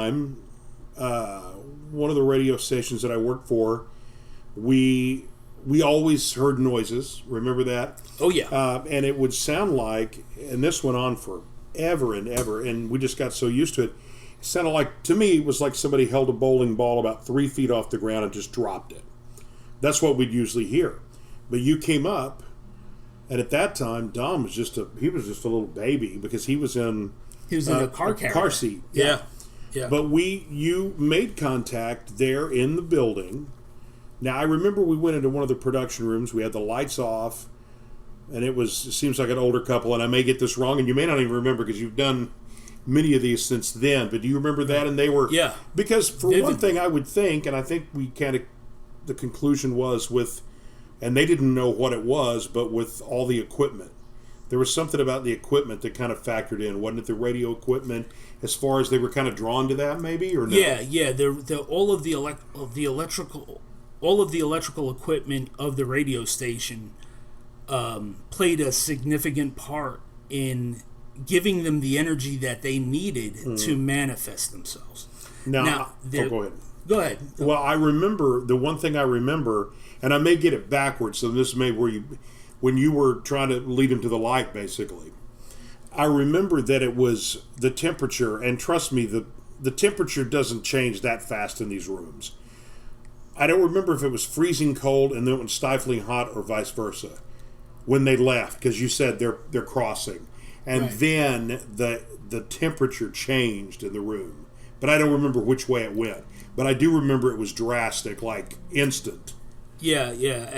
time, one of the radio stations that I worked for, we always heard noises. Remember that? Oh, yeah. And it would sound like, and this went on forever and ever, and we just got so used to it. It sounded like, to me, it was like somebody held a bowling ball about 3 feet off the ground and just dropped it. That's what we'd usually hear. But you came up, and at that time, Dom was just a little baby because he was in a car seat. Yeah. But you made contact there in the building. Now, I remember we went into one of the production rooms. We had the lights off, and it seems like an older couple, and I may get this wrong, and you may not even remember because you've done many of these since then, but do you remember that? And they were... Yeah. Because for one thing, I would think, and I think we kind of... The conclusion was with... And they didn't know what it was, but with all the equipment. There was something about the equipment that kind of factored in. Wasn't it the radio equipment, as far as they were kind of drawn to that, maybe, or no? Yeah. All of the electrical equipment of the radio station played a significant part in giving them the energy that they needed to manifest themselves. Now go ahead. Go ahead. Well, I remember, the one thing I remember, and I may get it backwards, so this may when you were trying to lead him to the light, basically. I remember that it was the temperature, and trust me, the temperature doesn't change that fast in these rooms. I don't remember if it was freezing cold and then it was stifling hot or vice versa when they left, because you said they're crossing. And then the temperature changed in the room. But I don't remember which way it went. But I do remember it was drastic, like instant. Yeah.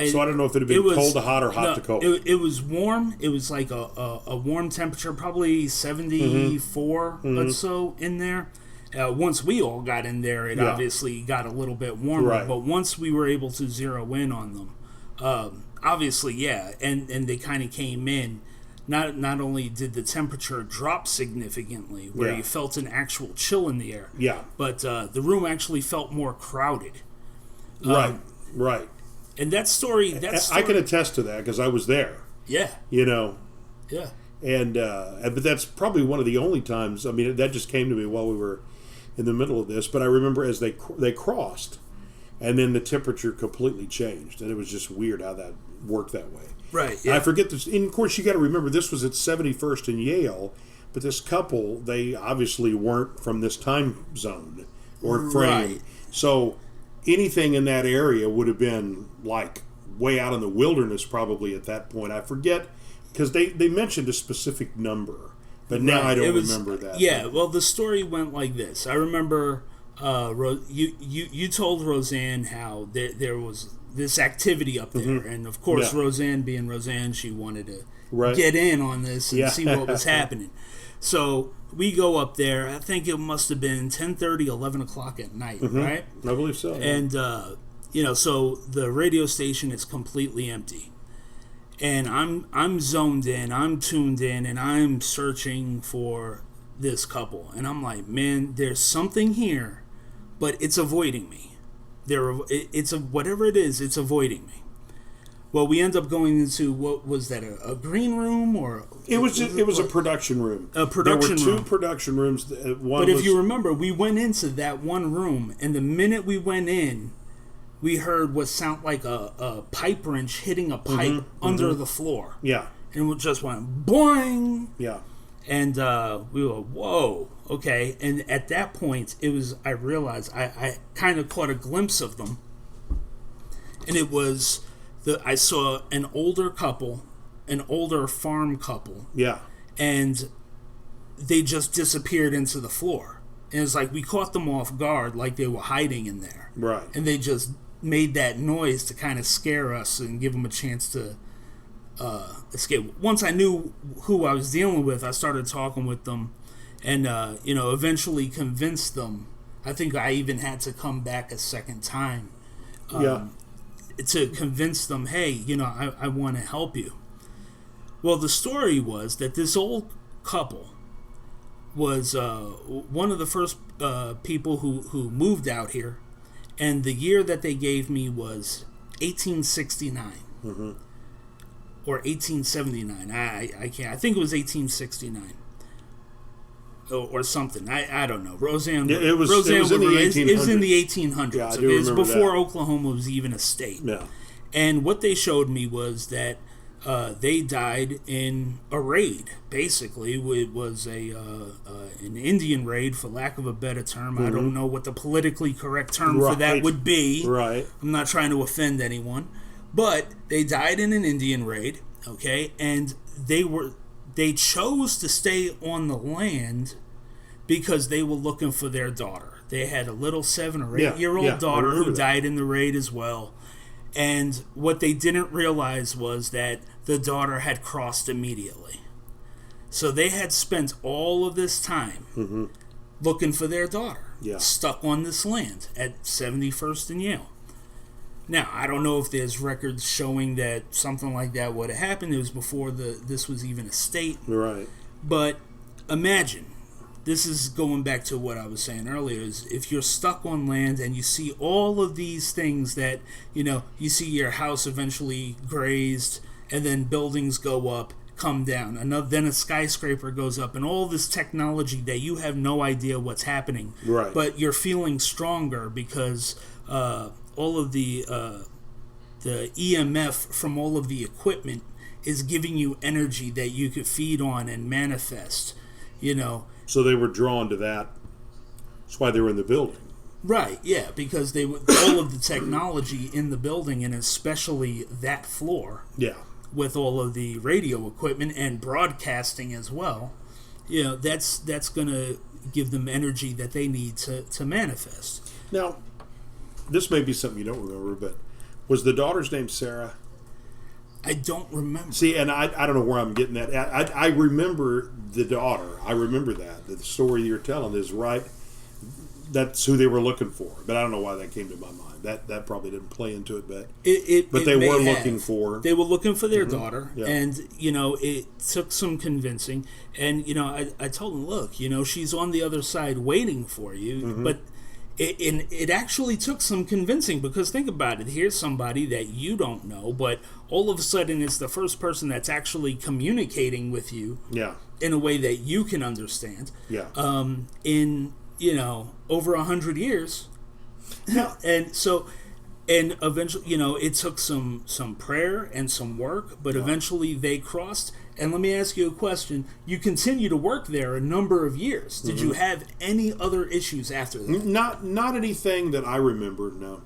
So I don't know if it had been cold to hot or hot to cold. It was warm. It was like a warm temperature, probably 74 or so in there. Once we all got in there, it obviously got a little bit warmer. Right. But once we were able to zero in on them, obviously, and they kind of came in. Not only did the temperature drop significantly, where you felt an actual chill in the air, but the room actually felt more crowded. Right. And that story, I can attest to that because I was there. Yeah. Yeah. And but that's probably one of the only times. I mean, that just came to me while we were in the middle of this. But I remember as they crossed, and then the temperature completely changed, and it was just weird how that worked that way. Right. Yeah. I forget this. And of course, you got to remember this was at 71st and Yale, but this couple, they obviously weren't from this time zone or frame. Right. So anything in that area would have been like way out in the wilderness probably at that point. I forget because they mentioned a specific number, but now I don't remember that. Yeah. Well, the story went like this. I remember you told Roseanne how there was this activity up there, and of course Roseanne being Roseanne, she wanted to get in on this and see what was happening. So we go up there. I think it must have been 10:30, 11 o'clock at night, right? I believe so. And so the radio station is completely empty, and I'm zoned in, I'm tuned in, and I'm searching for this couple, and I'm like, man, there's something here, but it's avoiding me. Whatever it is, it's avoiding me. Well, we end up going into, what was that, a green room or? It was a production room. A production room. There were two production rooms. But if you remember, we went into that one room, and the minute we went in, we heard what sounded like a pipe wrench hitting a pipe under the floor. Yeah. And it just went boing. Yeah. And we were, whoa, okay. And at that point, I realized I kind of caught a glimpse of them. And it was, I saw an older couple, an older farm couple. Yeah. And they just disappeared into the floor. And it's like we caught them off guard, like they were hiding in there. Right. And they just made that noise to kind of scare us and give them a chance to escape. Once I knew who I was dealing with, I started talking with them, and eventually convinced them. I think I even had to come back a second time, to convince them, hey, I want to help you. Well, the story was that this old couple was one of the first people who moved out here, and the year that they gave me was 1869. Or 1879. I can't. I think it was 1869. or something. I don't know. Roseanne. Yeah, it was in the 1800s. It was in the 1800s. Yeah, I do It was remember before that. Oklahoma was even a state. Yeah. And what they showed me was that they died in a raid. Basically, it was an Indian raid, for lack of a better term. I don't know what the politically correct term for that would be. Right. I'm not trying to offend anyone, but they died in an Indian raid. Okay, and they chose to stay on the land because they were looking for their daughter. They had a little 7 or 8 year old daughter who died in the raid as well. And what they didn't realize was that the daughter had crossed immediately. So they had spent all of this time looking for their daughter, stuck on this land at 71st and Yale. Now, I don't know if there's records showing that something like that would have happened. It was before this was even a state. Right. But imagine, this is going back to what I was saying earlier, is if you're stuck on land and you see all of these things that, you see your house eventually grazed, and then buildings go up, come down, then a skyscraper goes up, and all this technology that you have no idea what's happening. Right. But you're feeling stronger because all of the EMF from all of the equipment is giving you energy that you could feed on and manifest, So they were drawn to that. That's why they were in the building. Right, yeah, because they were all of the technology in the building, and especially that floor. Yeah. With all of the radio equipment and broadcasting as well, that's going to give them energy that they need to manifest. Now, this may be something you don't remember, but was the daughter's name Sarah? I don't remember. See, and I don't know where I'm getting that. I remember the daughter. I remember that. The story you're telling is right. That's who they were looking for. But I don't know why that came to my mind. That probably didn't play into it, but they were looking for. They were looking for their daughter, yeah. And it took some convincing. And I told them, look, she's on the other side waiting for you, but. It actually took some convincing, because think about it. Here's somebody that you don't know, but all of a sudden it's the first person that's actually communicating with you in a way that you can understand. Yeah. In over 100 years, and eventually it took some prayer and some work, but eventually they crossed. And let me ask you a question. You continue to work there a number of years. Did you have any other issues after that? Not anything that I remember, no.